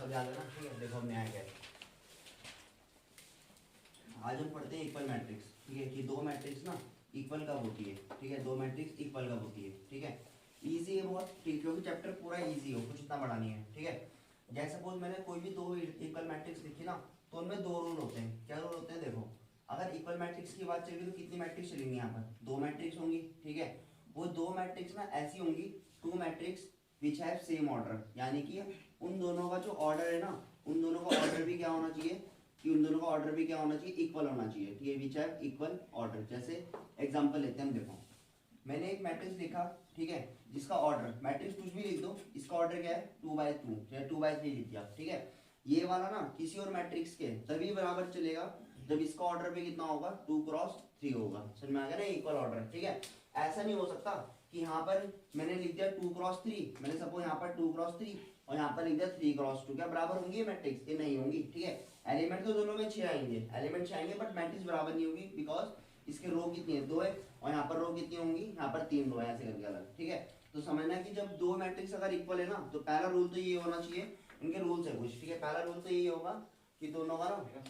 Example याद है ना, ठीक है। देखो हमने आया क्या है, आज हम पढ़ते हैं इक्वल मैट्रिक्स, ठीक है, कि दो मैट्रिक्स ना इक्वल कब होती है, ठीक है, दो मैट्रिक्स इक्वल कब होती है, ठीक है। इजी है बहुत, ठीक, क्योंकि चैप्टर पूरा इजी हो, कुछ इतना बड़ा नहीं है, ठीक है। जैसे सपोज मैंने कोई भी दो इक्वल मैट्रिक्स लिखी ना, तो उनमें दो रूल होते हैं। क्या रूल होते हैं, देखो, अगर इक्वल मैट्रिक्स की बात चलेगी तो कितनी मैट्रिक्स चलेंगी, यहाँ पर दो मैट्रिक्स होंगी, ठीक है। वो दो मैट्रिक्स ना ऐसी होंगी, two matrix which have same order, यानी कि उन दोनों का जो ऑर्डर है ना, उन दोनों का ऑर्डर भी क्या होना चाहिए, कि उन दोनों का ऑर्डर भी क्या होना चाहिए, इक्वल होना चाहिए, ठीक है, विच हैव इक्वल ऑर्डर। जैसे एग्जांपल लेते हैं हम, देखो मैंने एक मैट्रिक्स लिखा, ठीक है, जिसका ऑर्डर, मैट्रिक्स कुछ भी लिख दो, इसका ऑर्डर क्या है 2/2 या 2/3 लिख दिया, ठीक है। ये वाला ना किसी और मैट्रिक्स के तभी बराबर चलेगा जब इसका ऑर्डर भी कितना होगा, 2x3 होगा। समझ में आ गया ना, इक्वल ऑर्डर, ठीक है। ऐसा नहीं हो सकता कि यहाँ पर मैंने लिख दिया 2x3, मैंने सपोज यहाँ पर 2x3 और यहाँ पर लिख दिया 3x2, क्या बराबर होंगी मैट्रिक्स, ये नहीं होंगी, ठीक है। एलिमेंट तो दोनों में 6 आएंगे, एलिमेंट 6 आएंगे, बट मैट्रिक्स बराबर नहीं होगी, बिकॉज इसके रो कितनी है, 2 है, और यहाँ पर रो कितनी होंगी, यहाँ पर 3 रो है, ऐसे करके अलग, ठीक है। तो समझना कि जब दो मैट्रिक्स अगर इक्वल है ना, तो पहला रूल तो ये होना चाहिए, इनके रूल्स है कुछ, ठीक है। पहला रूल तो ये होगा कि दोनों का ना,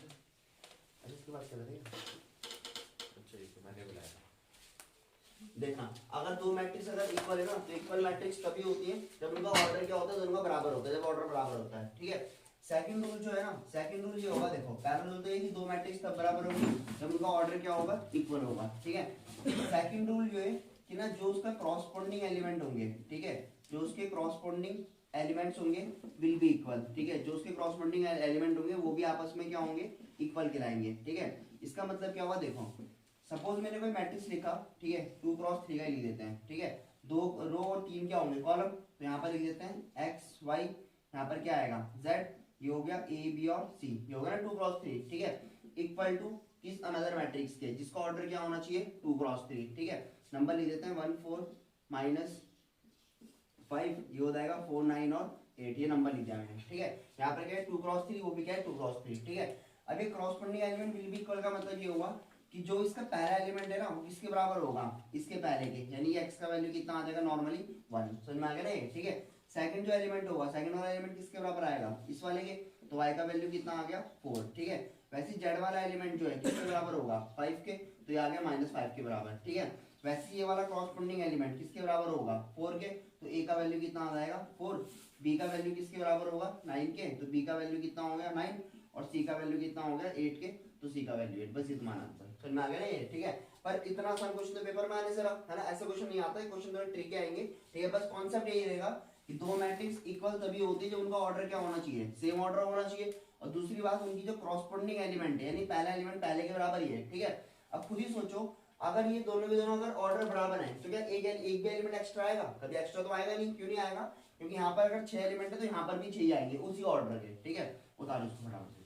इसकी बात कर रहे थे, अच्छा ये तो मैंने बुलाया, देखना, अगर दो मैट्रिक्स अगर इक्वल है ना, तो इक्वल मैट्रिक्स तभी होती है जब उनका ऑर्डर क्या होता है, दोनों का बराबर होता है, जब ऑर्डर बराबर होता है, ठीक है। सेकंड रूल जो है ना, सेकंड रूल ये होगा, देखो पहला रूल तो ये कि दो मैट्रिक्स तब बराबर होंगी जब उनका ऑर्डर क्या होगा, इक्वल होगा, ठीक है। सेकंड रूल जो है कि ना, जो उसका क्रॉसपोंडिंग एलिमेंट होंगे, ठीक है, जो उसके क्रॉसपोंडिंग एलिमेंट्स होंगे विल बी इक्वल, ठीक है, जो उसके क्रॉसपोंडिंग एलिमेंट होंगे वो भी आपस में क्या होंगे, इक्वल कहलाएंगे, ठीक है। इसका मतलब क्या हुआ, देखो सपोज मैंने कोई मैट्रिक्स लिखा, ठीक है, 2x3 का ही लिख देते हैं, ठीक है। दो रो और तीन क्या होंगे, कॉलम, तो यहाँ पर लिख देते हैं x y, यहाँ पर क्या आएगा z, ये हो गया a b और c, ये हो गया ना 2x3, ठीक है, इक्वल टू किस अनदर मैट्रिक्स के जिसका ऑर्डर क्या होना चाहिए, 2x3, ठीक है। नंबर लिख देते हैं 1 4 माइनस 5, ये हो जाएगा 4 9 और 8, ये नंबर लिख दिया मैंने, ठीक है। यहाँ पर क्या है 2x3, वो भी क्या है 2x3, ठीक है। अब ये corresponding element will be equal का मतलब ये हुआ कि जो इसका पहला एलिमेंट है ना, वो किसके बराबर होगा, इसके पहले के, यानी ये x का वैल्यू कितना आ जाएगा, नॉर्मली 1, समझ में आ गया ना, ठीक है। सेकंड जो एलिमेंट होगा, सेकंड वाला एलिमेंट किसके बराबर आएगा, इस वाले के, तो y का वैल्यू कितना आ गया 4, ठीक है। वैसे z वाला एलिमेंट जो है किसके बराबर होगा, 5 के, तो ये आ गया -5 के बराबर, ठीक है। वैसे ये वाला क्रॉसपोंडिंग एलिमेंट किसके बराबर होगा, 4 के, तो a का वैल्यू कितना आ जाएगा 4, b का वैल्यू किसके बराबर होगा 9 के, तो b का वैल्यू कितना हो गया 9, और c का वैल्यू कितना हो गया 8 के, तो c का वैल्यू 8, बस ये तुम्हारा आंसर, समझ में आ गया ना ये, ठीक है। पर इतना आसान क्वेश्चन तो पेपर में आने से रहा है ना, ऐसे क्वेश्चन नहीं आता है, क्वेश्चन थोड़े ट्रिकी आएंगे, ठीक है। बस कॉन्सेप्ट यही रहेगा कि दो मैट्रिक्स इक्वल तभी होती है जब उनका ऑर्डर क्या होना चाहिए, सेम ऑर्डर होना चाहिए, और दूसरी बात उनकी जो क्रॉसपोंडिंग एलिमेंट है, यानी पहला एलिमेंट पहले के बराबर ही है, ठीक है। अब खुद ही सोचो, अगर ये दोनों के दोनों अगर ऑर्डर बराबर है, तो क्या एक भी एलिमेंट एक्स्ट्रा आएगा, कभी एक्स्ट्रा तो आएगा नहीं, क्यों नहीं आएगा, क्योंकि यहाँ पर अगर 6 एलिमेंट है तो यहाँ पर भी 6 आएंगे उसी ऑर्डर के, ठीक है। उतारो इसको फटाफट से।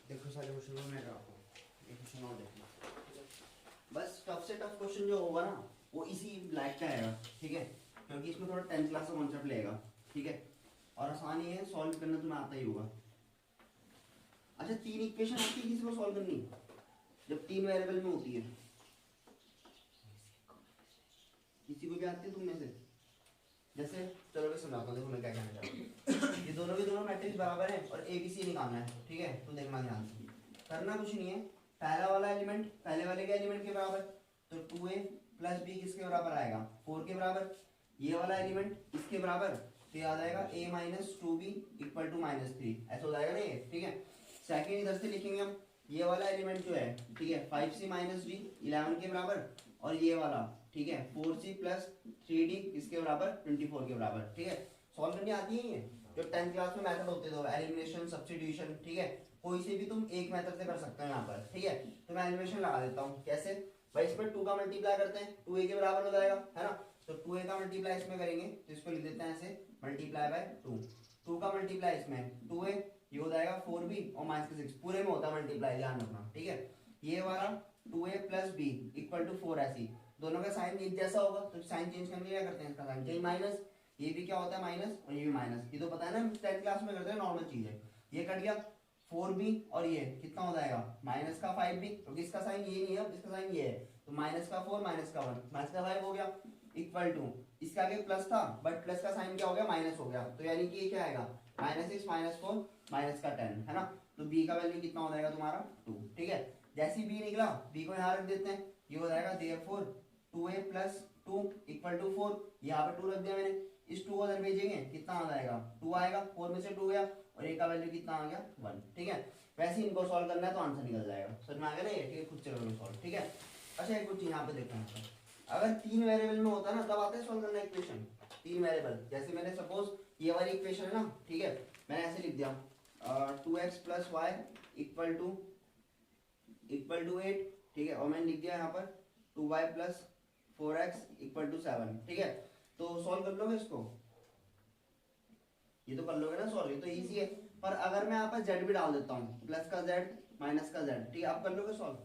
देखो सारे क्वेश्चन में रखो, एक क्वेश्चन और देखना, बस टफ से टफ क्वेश्चन जो होगा ना वो इसी ब्लैक का आएगा, ठीक है, क्योंकि इसमें थोड़ा 10th क्लास का कॉन्सेप्ट लेगा, ठीक है, और आसानी है, सॉल्व करना तुम्हें आता ही होगा। अच्छा, 3 इक्वेशन आती है किसी को सॉल्व करनी, जब 3 वेरिएबल में होती है, किसी को भी आती है तुम में से, जैसे चलो मैं समझाता हूँ, देखो मैं क्या कहना चाहता हूँ। ये दोनों के दोनों मैट्रिक्स बराबर है और ए बी सी निकालना है, ठीक है, तो देखना ध्यान से, करना कुछ नहीं है, पहला वाला एलिमेंट पहले वाले के एलिमेंट के बराबर, तो 2a प्लस बी किसके बराबर आएगा 4 के बराबर, ये वाला एलिमेंट इसके बराबर, तो ये आ जाएगा a minus 2b equal to -3, ऐसा हो जाएगा ना ये, ठीक है। सेकंड इधर से लिखेंगे हम, ये वाला एलिमेंट जो है, ठीक है, 5c माइनस d 11 के बराबर, और ये वाला, ठीक है, 4c प्लस 3d इसके बराबर 24 के बराबर, ठीक है। सॉल्व करनी आती है ये, जो 10th क्लास में मेथड होते थे, एलिमिनेशन, सब्स्टिट्यूशन, ठीक है, कोई से भी तुम एक मेथड से कर सकते हो यहाँ पर, ठीक है। तो मैं एलिमिनेशन लगा देता हूँ, कैसे भाई, इसमें 2 का मल्टीप्लाई करते हैं, 2a के बराबर हो जाएगा, है ना, तो 2a का मल्टीप्लाई इसमें करेंगे तो इसको लिख देते हैं ऐसे, मल्टीप्लाई बाय 2, 2 का मल्टीप्लाई इसमें 2a, ये हो जाएगा 4b और -6, पूरे में होता है मल्टीप्लाई, ध्यान रखना, ठीक है। ये वाला 2a plus b equal to 4, ऐसी दोनों का साइन एक जैसा होगा, तो साइन चेंज करने क्या करते हैं, इसका साइन चेंज माइनस, ये भी क्या होता है माइनस और ये भी माइनस, ये तो पता है ना 10th क्लास में करते हैं, नॉर्मल चीज है। ये कट गया 4b और ये कितना हो जाएगा माइनस का 5b, क्योंकि इसका साइन ये नहीं है, इसका साइन ये है, तो माइनस का 4 माइनस का 1 माइनस का 5 हो गया, इक्वल टू इसका आगे प्लस था बट प्लस का साइन क्या हो गया माइनस हो गया, तो यानी कि ये क्या आएगा -6 -4 माइनस का 10 है ना। तो b का वैल्यू कितना हो जाएगा तुम्हारा 2, ठीक है। जैसे b निकला b को यहाँ रख देते हैं, ये हो जाएगा therefore 2a + 2 = 4, यहाँ पे 2 रख दिया मैंने, इस 2 को उधर भेजेंगे कितना आ जाएगा 2 आएगा, 4 में से 2 गया और a का वैल्यू कितना आ गया 1, ठीक है। वैसे इनको सॉल्व करना है तो आंसर निकल जाएगा, समझ में आ गया ना ये, ठीक है, खुद से करोगे सॉल्व, ठीक है। अच्छा एक कुछ यहाँ पे देखो, यहाँ पर अगर 3 वेरिएबल में होता है ना तब आता है सॉल्व करना इक्वेशन, 3 वेरिएबल, जैसे मैंने सपोज ये वाली इक्वेशन है ना, ठीक है, मैंने ऐसे लिख दिया 2x + y = 8, ठीक है, और मैंने लिख दिया यहाँ पर 2y + 4x = 7, ठीक है। तो सॉल्व कर लोगे इसको, ये तो कर लोगे ना सॉल्व, ये तो इजी है। पर अगर मैं यहाँ पर z भी डाल देता हूँ, प्लस का z माइनस का z, ठीक है, आप कर लोगे सॉल्व,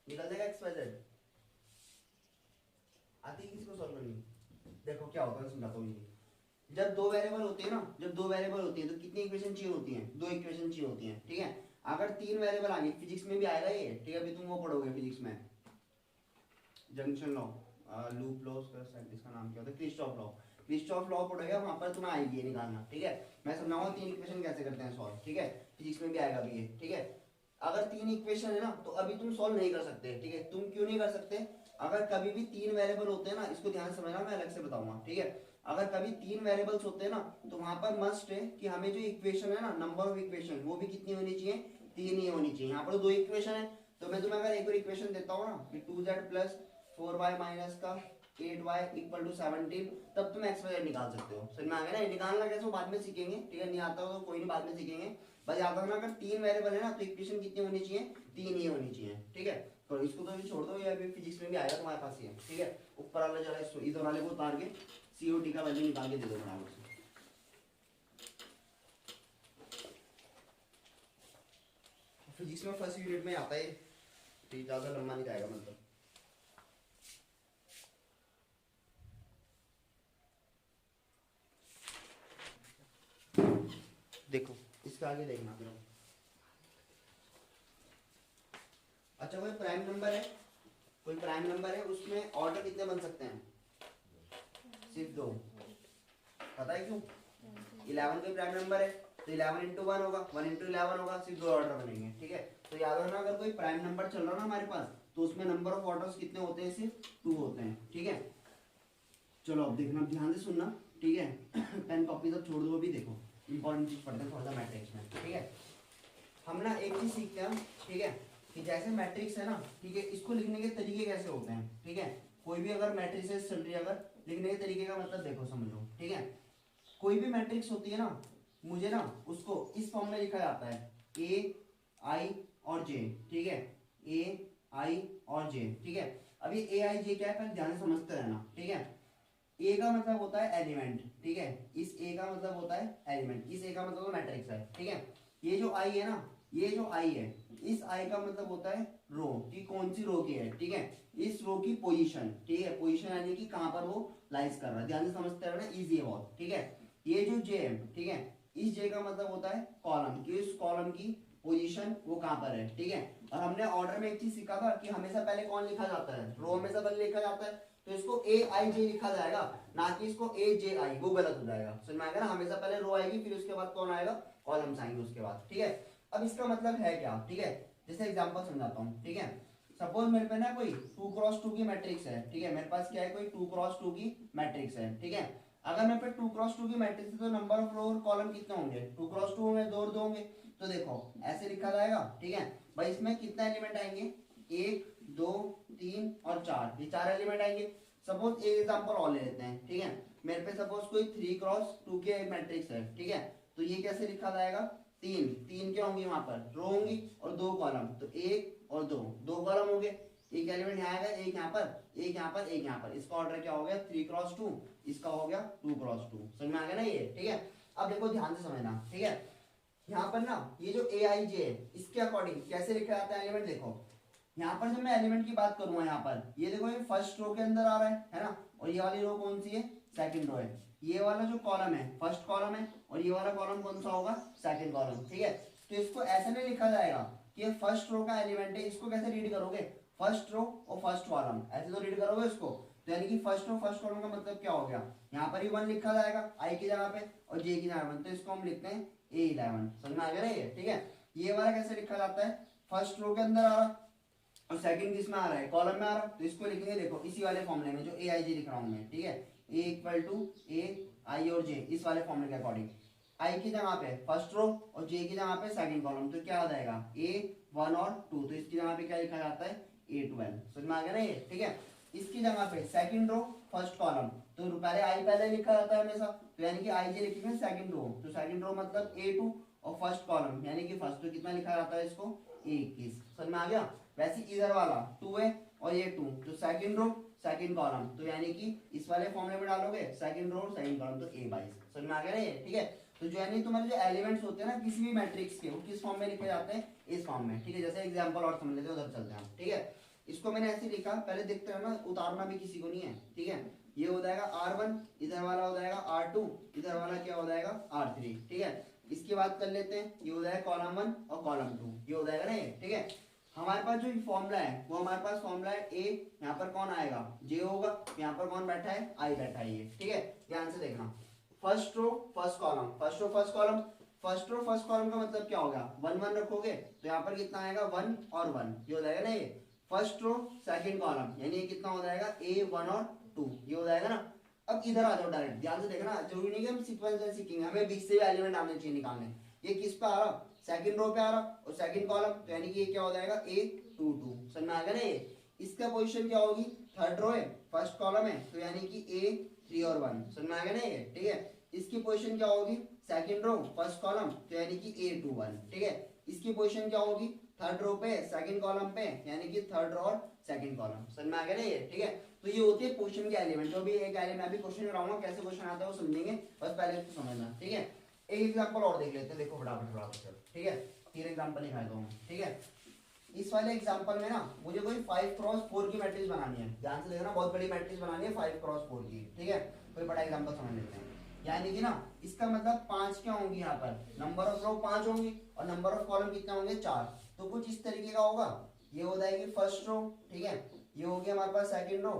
निकल जाएगा x y z। आती है किसी को सॉल्व करनी? देखो क्या होता है समझाता हूँ। जब दो वेरिएबल होते हैं ना, जब दो वेरिएबल होती है तो कितनी इक्वेशन चाहिए होती हैं, दो इक्वेशन चाहिए होती हैं, ठीक है। अगर 3 वेरिएबल आगे, फिजिक्स में भी आएगा ये, ठीक है, अभी तुम वो पढ़ोगे फिजिक्स में, जंक्शन लॉ, लूप लॉ, इसका नाम क्या होता है, किरचॉफ लॉ, किरचॉफ लॉ पढ़ेगा, वहां पर तुम्हें आएगी ये निकालना, ठीक है। मैं समझाऊंगा 3 इक्वेशन कैसे करते हैं सॉल्व, ठीक है, फिजिक्स में भी आएगा अभी ये, ठीक है। अगर 3 इक्वेशन है ना तो अभी तुम सॉल्व नहीं कर सकते, ठीक है। तुम क्यों नहीं कर सकते? अगर कभी भी 3 वेरिएबल होते हैं ना, इसको ध्यान से समझना, मैं अलग से बताऊंगा, ठीक है। अगर कभी 3 वेरिएबल्स होते हैं ना तो वहां पर मस्ट है कि हमें जो इक्वेशन है ना, नंबर ऑफ इक्वेशन, वो भी कितनी होनी चाहिए, 3 ही होनी चाहिए। यहाँ पर 2 इक्वेशन है, तो मैं तुम्हें अगर एक और इक्वेशन देता हूँ ना कि 2z + 4y - 8y = 17, तब तुम x y z निकाल सकते हो, समझ में आ गया ना। ये निकालना कैसे बाद में सीखेंगे, ठीक है, नहीं आता हो तो कोई नहीं, बाद में सीखेंगे। बस याद रखना अगर 3 वेरिएबल है ना तो इक्वेशन कितनी होनी चाहिए, 3 ही होनी चाहिए, ठीक है। तो इसको तो अभी छोड़ दो, ये अभी फिजिक्स में भी आएगा तुम्हारे पास ये, ठीक है। ऊपर वाला जरा इधर वाले को उतार के COT का वैल्यू निकाल के दे दो बराबर से। फिजिक्स में फर्स्ट यूनिट में आता है, ठीक, ज्यादा लंबा नहीं जाएगा मतलब। देखो इसका आगे देखना फिर। अच्छा कोई प्राइम नंबर है, कोई प्राइम नंबर है, उसमें ऑर्डर कितने बन सकते हैं, सिर्फ 2। पता है क्यों? 11 कोई प्राइम नंबर है तो 11 × 1 होगा, 1 × 11 होगा, सिर्फ 2 ऑर्डर बनेंगे, ठीक है। तो याद रखना अगर कोई प्राइम नंबर चल रहा है ना हमारे पास, तो उसमें नंबर ऑफ ऑर्डर्स कितने होते हैं, सिर्फ 2 होते हैं, ठीक है। चलो अब देखना, ध्यान से सुनना, ठीक है। पेन कॉपी सब छोड़ दो, अभी देखो इंपॉर्टेंट चीज पढ़ते हैं थोड़ा सा मैट्रिक्स में, ठीक है। हम ना एक चीज सीखते हैं, ठीक है, कि जैसे मैट्रिक्स है ना, ठीक है, इसको लिखने के तरीके कैसे होते हैं, ठीक है। कोई भी अगर मैट्रिक्स चल रही है, अगर लिखने के तरीके का मतलब देखो समझो, ठीक है। कोई भी मैट्रिक्स होती है ना, मुझे ना उसको इस फॉर्म में लिखा जाता है A I और J, ठीक है, A I और J, ठीक है। अभी A I J क्या है पहले ध्यान से समझते रहना, ठीक है। A का मतलब होता है एलिमेंट, ठीक है, इस A का मतलब होता है एलिमेंट, इस A का मतलब मैट्रिक्स है, ठीक है। ये जो I है ना, ये जो I है, इस I का मतलब होता है रो, कि कौन सी रो की है, ठीक है, इस रो की पोजीशन, ठीक है, पोजीशन यानी कि कहां पर वो लाइज कर रहा है, ध्यान से समझते रहना, इजी है बहुत, ठीक है। ये जो J है, ठीक है, इस J का मतलब होता है कॉलम, कि इस कॉलम की पोजीशन वो कहां पर है, ठीक है। और हमने ऑर्डर में एक चीज सीखा था कि हमेशा पहले कौन लिखा जाता है, रो हमेशा पहले लिखा जाता है, तो इसको AIJ लिखा जाएगा, ना कि इसको AJI, वो गलत हो जाएगा, समझ में आएगा ना। हमेशा पहले रो आएगी, फिर उसके बाद कौन आएगा, कॉलम्स आएंगे उसके बाद, ठीक है। अब इसका मतलब है क्या, ठीक है, जैसे एग्जांपल समझाता हूँ, ठीक है। सपोज मेरे पे ना कोई 2x2 की मैट्रिक्स है, ठीक है, मेरे पास क्या है, कोई 2x2 की मैट्रिक्स है, ठीक है। अगर मेरे पे 2x2 की मैट्रिक्स है तो नंबर ऑफ रो और कॉलम कितने होंगे, 2x2 होंगे, 2 और 2 होंगे, तो देखो ऐसे लिखा जाएगा, ठीक है भाई। इसमें कितने एलिमेंट आएंगे, 1 2 3 और 4, ये 4 एलिमेंट आएंगे। सपोज एक एग्जांपल और ले लेते हैं, ठीक है। मेरे पे सपोज कोई 3x2 की मैट्रिक्स है, ठीक है, तो ये कैसे लिखा जाएगा, 3 क्या होंगी, वहां पर रो होंगी और 2 कॉलम, तो 1 और 2 कॉलम होंगे, एक एलिमेंट यहाँ आएगा, एक यहाँ पर, एक यहाँ पर, एक यहाँ पर। इसका ऑर्डर क्या हो गया, 3x2, इसका हो गया 2x2, समझ में आ गया ना ये, ठीक है। अब देखो ध्यान से समझना, ठीक है। यहाँ पर ना ये जो AIJ है, इसके अकॉर्डिंग कैसे लिखा जाता है एलिमेंट, देखो यहाँ पर जब मैं एलिमेंट की बात करूंगा, यहाँ पर ये देखो ये फर्स्ट रो के अंदर आ रहा है ना, और ये वाली रो कौन सी है, सेकंड रो है, ये वाला जो कॉलम है फर्स्ट कॉलम है और ये वाला कॉलम कौन सा होगा, सेकंड कॉलम, ठीक है। तो इसको ऐसे नहीं लिखा जाएगा कि ये फर्स्ट रो का एलिमेंट है, इसको कैसे रीड करोगे, फर्स्ट रो और फर्स्ट कॉलम, ऐसे तो रीड करोगे इसको। तो यानी कि फर्स्ट रो फर्स्ट कॉलम का मतलब क्या हो गया, यहाँ पर ही 1 लिखा जाएगा आई की जगह पे और जे की जगह 1, तो इसको हम लिखते हैं A11, समझ में आ गया ना ये, ठीक है। ये वाला कैसे लिखा जाता है, फर्स्ट रो के अंदर आ रहा और सेकंड किस में आ रहा है, कॉलम में आ रहा, तो इसको लिखेंगे देखो इसी वाले फॉर्मूले में जो AIJ लिख रहा हूं मैं, ठीक है। A equal to A I और J, इस वाले फॉर्मूले के अकॉर्डिंग I की जगह पे फर्स्ट रो और J की जगह पे सेकंड कॉलम, तो क्या आ जाएगा A1 और 2, तो इसकी जगह पे क्या लिखा जाता है A12, समझ में आ गया ना ये, ठीक है। इसकी जगह पे सेकंड रो फर्स्ट कॉलम, तो पहले I पहले लिखा जाता है हमेशा, तो यानी कि IJ लिखेंगे सेकंड रो, तो सेकंड रो मतलब A2 और फर्स्ट कॉलम यानी कि फर्स्ट, तो कितना लिखा जाता है इसको A21, समझ में आ गया। वैसे इधर वाला 2 है और ये 2, तो सेकंड रो सेकंड कॉलम, तो यानी कि इस वाले फॉर्मूले में डालोगे सेकंड रो सेकंड कॉलम, तो A22, समझ में आ गया ना ये, ठीक है। तो जो यानी तुम्हारे जो एलिमेंट्स होते हैं ना किसी भी मैट्रिक्स के, वो किस फॉर्म में लिखे जाते हैं, इस फॉर्म में, ठीक है। जैसे एग्जांपल और समझ लेते हैं, उधर चलते हैं, ठीक है। इसको मैंने ऐसे लिखा, पहले देखते हैं ना, उतारना भी किसी को नहीं है, ठीक है। ये हो जाएगा R1, इधर वाला हो जाएगा R2, इधर वाला क्या हो जाएगा R3, ठीक है। इसकी बात कर लेते हैं, ये हो जाएगा कॉलम 1 और कॉलम 2, ये हो जाएगा ना ये, ठीक है। हमारे पास जो फॉर्मूला है वो हमारे पास फॉर्मूला है A, यहाँ पर कौन आएगा J होगा, यहाँ पर कौन बैठा है I बैठा है ये, ठीक है। ध्यान से देखना, first row first column, first row first column, first row first column का मतलब क्या होगा, 1 1 रखोगे तो यहाँ पर कितना आएगा 1 और 1, ये हो जाएगा ना ये। फर्स्ट रो सेकंड कॉलम यानी ये कितना हो जाएगा A1 और 2, ये हो जाएगा ना। अब इधर आ जाओ डायरेक्ट, ध्यान से देखना, जरूरी नहीं कि हम सीक्वेंस से सीखेंगे, हमें बीच से भी एलिमेंट आने चाहिए निकालने। ये किस पे आ रहा, सेकंड रो पे आ रहा और सेकंड कॉलम, तो यानी कि ये क्या हो जाएगा A22, समझ में आ गया ना ये। इसका पोजीशन क्या होगी, थर्ड रो है फर्स्ट कॉलम है, तो यानी कि A3 और 1, समझ में आ गया ना ये, ठीक है। इसकी पोजीशन क्या होगी, सेकंड रो फर्स्ट कॉलम, तो यानी कि A21, ठीक है। इसकी पोजीशन क्या होगी, थर्ड रो पे सेकंड कॉलम पे, यानी कि थर्ड रो और सेकंड कॉलम, समझ में आ गया ना ये, ठीक है। तो ये होती है पोजीशन के एलिमेंट, जो भी एक एलिमेंट मैं भी क्वेश्चन कराऊंगा, कैसे क्वेश्चन आता है वो समझेंगे, बस पहले इसको समझना, ठीक है। एक एग्जांपल और देख लेते हैं, देखो फटाफट, ठीक है। 3 एग्जांपल निकाल दो, ठीक है। इस वाले एग्जांपल में ना मुझे कोई 5x4 की मैट्रिक्स बनानी है, ध्यान से देखना, बहुत बड़ी मैट्रिक्स बनानी है 5x4 की, ठीक है। कोई बड़ा एग्जांपल समझ लेते हैं, यानी कि ना इसका मतलब 5 क्या होंगी, यहाँ पर नंबर ऑफ रो 5 होंगी और नंबर ऑफ कॉलम कितने होंगे 4, तो कुछ इस तरीके का होगा। ये हो जाएगी फर्स्ट रो, ठीक है, ये होगी हमारे पास सेकंड रो,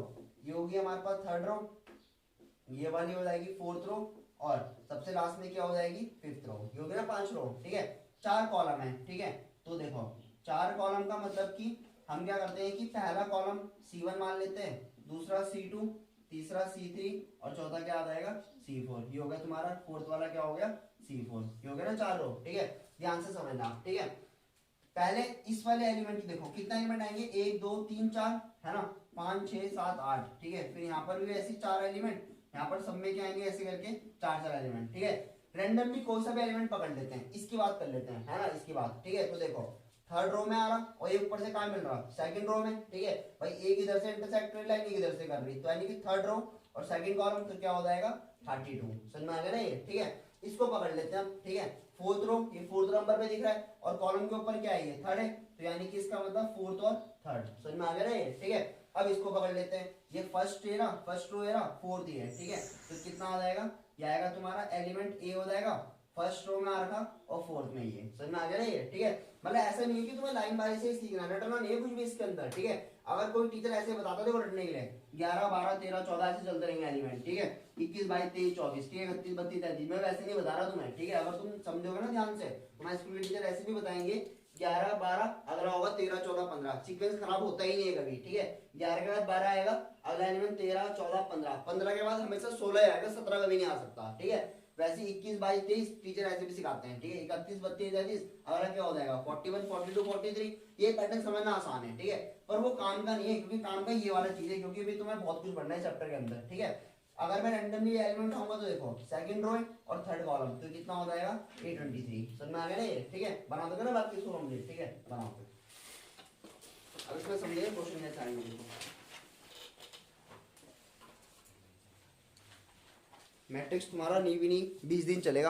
ये होगी हमारे पास थर्ड रो, ये वाली हो जाएगी फोर्थ रो और सबसे लास्ट में क्या हो जाएगी फिफ्थ रो, ये हो गया ना 5 रो, ठीक है। 4 कॉलम है, ठीक है। तो देखो 4 कॉलम का मतलब कि हम क्या करते हैं कि पहला कॉलम C1 मान लेते हैं, दूसरा C2, तीसरा C3 और चौथा क्या आ जाएगा C4, ये हो गया तुम्हारा फोर्थ वाला क्या हो गया C4, ये हो गया ना 4 रो, ठीक है। ध्यान से समझना, ठीक है। पहले इस वाले एलिमेंट देखो कितना एलिमेंट आएंगे 1 2 3 4 है ना, 5 6 7 8, ठीक है। फिर यहाँ पर भी ऐसे 4 एलिमेंट, यहाँ पर सब में क्या आएंगे ऐसे करके 4 एलिमेंट, ठीक है। रैंडमली कोई सा भी एलिमेंट पकड़ लेते हैं, इसकी बात कर लेते हैं, है ना, इसकी बात, ठीक है। तो देखो थर्ड रो में आ रहा और ये ऊपर से कहाँ मिल रहा सेकंड रो में, ठीक है भाई। एक इधर से इंटरसेक्ट कर लाइन, एक इधर से कर रही, तो यानी कि थर्ड रो और सेकंड कॉलम, तो क्या हो जाएगा 32, समझ में आ गया ना ये, ठीक है। इसको पकड़ लेते हैं हम, ठीक है। फोर्थ रो, ये फोर्थ नंबर पे दिख रहा है और कॉलम के ऊपर क्या है ये थर्ड है, तो यानी कि इसका मतलब फोर्थ और थर्ड, समझ में आ गया ना ये, ठीक है। अब इसको पकड़ लेते हैं, ये फर्स्ट है ना, फर्स्ट रो है ना, फोर्थ ही है, ठीक है। तो कितना आ जाएगा, ये आएगा तुम्हारा एलिमेंट ए हो जाएगा, फर्स्ट रो में आ रखा और फोर्थ में ये, समझ में आ गया ना ये, ठीक है। मतलब ऐसा नहीं है कि तुम्हें लाइन बाय से ही सीखना, रटना नहीं है कुछ भी इसके अंदर, ठीक है। अगर कोई टीचर ऐसे बताता है रटने के लिए 11 12 13 14 ऐसे चलते रहेंगे एलिमेंट, ठीक है। 21 22 23 24, ठीक है, 31 32 33, मैं वैसे नहीं बता रहा तुम्हें, ठीक है। अगर तुम समझोगे ना ध्यान से, तुम्हारे स्कूल के टीचर ऐसे भी बताएंगे 11 12, अगला होगा 13 14 15, सीक्वेंस खराब होता ही नहीं है कभी, ठीक है। 11 के बाद 12 आएगा, अगला एलिमेंट 13 14 15, 15 के बाद हमेशा 16 आएगा, 17 कभी नहीं आ सकता, ठीक है। वैसे 21 22 23 टीचर ऐसे भी सिखाते हैं, ठीक है। 31 32 33, अगला क्या हो जाएगा 41 42 43, ये पैटर्न समझना आसान है, ठीक है। पर वो काम का नहीं है, क्योंकि काम का ये वाला चीज है, क्योंकि अभी तुम्हें बहुत कुछ पढ़ना है चैप्टर के अंदर, ठीक है। अगर मैं रैंडमली एलिमेंट आऊंगा तो देखो सेकंड रो और थर्ड कॉलम, तो कितना हो जाएगा 823, समझ में आ गया ना ये, ठीक है। बना दोगे ना बाकी इसको कंप्लीट, ठीक है, बनाओ। अब इसमें समझिए क्वेश्चन कैसे आएंगे। मैट्रिक्स तुम्हारा नहीं भी नहीं 20 दिन चलेगा।